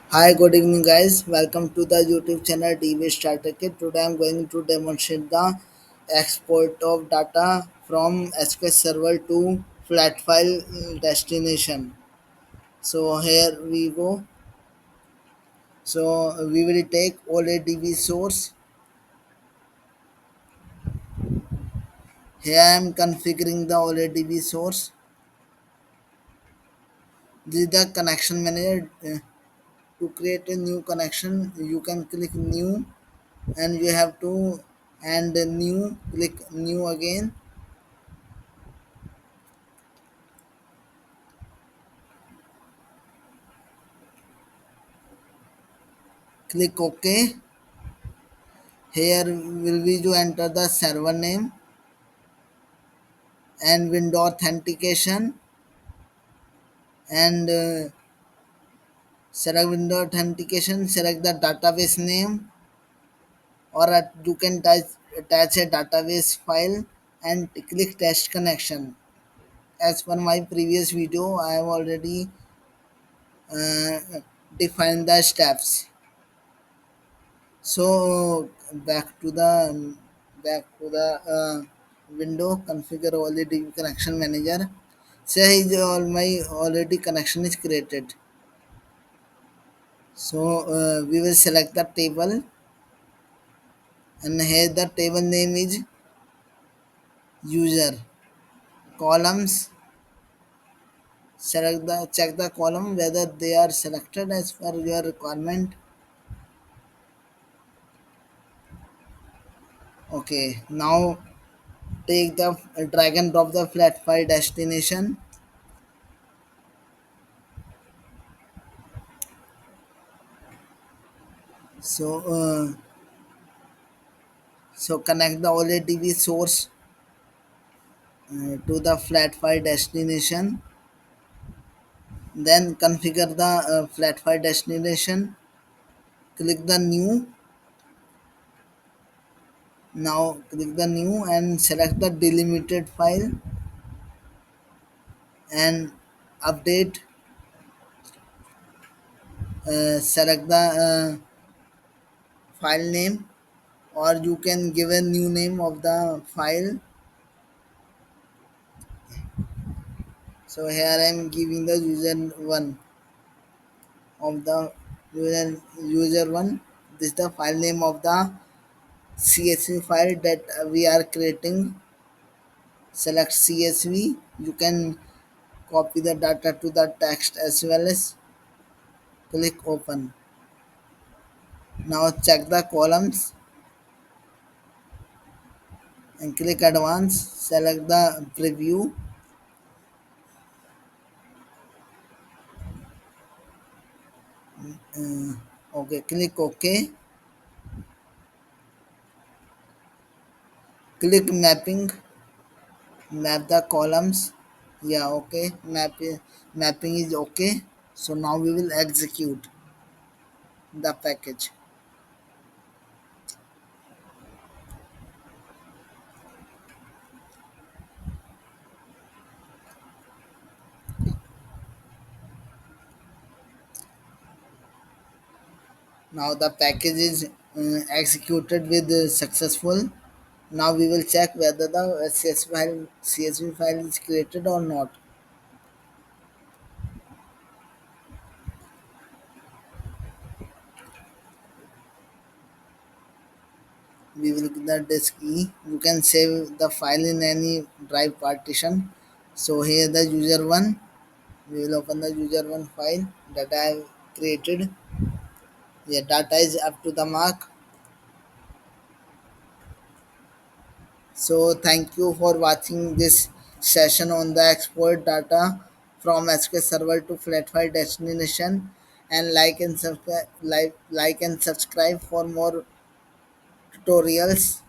Hi, good evening, guys. Welcome to the YouTube channel TV Starter Kit. Today, I'm going to demonstrate the export of data from SQL Server to flat file destination. So here we go. So we will take OLEDV source. Here I am configuring the OLEDV source. This is the connection manager. To create a new connection, you can click new, and you have to and new click new again. Click OK. Here will be to enter the server name and window authentication and select window authentication, select the database name or you can attach a database file and click test connection. As per my previous video, I have already uh, defined the steps. So back to the window, configure already connection manager. Say all my already connection is created. So we will select the table, and here the table name is user. Columns, select the check the column whether they are selected as per your requirement. Okay, now take the drag and drop the flat file destination. So connect the OLEDV source to the flat file destination. Then configure the flat file destination. Click the new. Now click the new and select the delimited file and update. Select the file name, or you can give a new name of the file. So here I am giving the user one of the user one. This is the file name of the CSV file that we are creating. Select CSV. You can copy the data to the text as well as click open. Now check the columns and click advanced. Select the preview. Okay, click OK. Click mapping. Map the columns. Yeah, okay. Mapping is okay. So now we will execute the package. Now the package is executed with successful. Now we will check whether the CSV file is created or not. We will get the disk E. You can save the file in any drive partition. So here the user one. We will open the user one file that I have created. The data is up to the mark. So thank you for watching this session on the export data from SQL Server to flat file destination, and like and subscribe for more tutorials.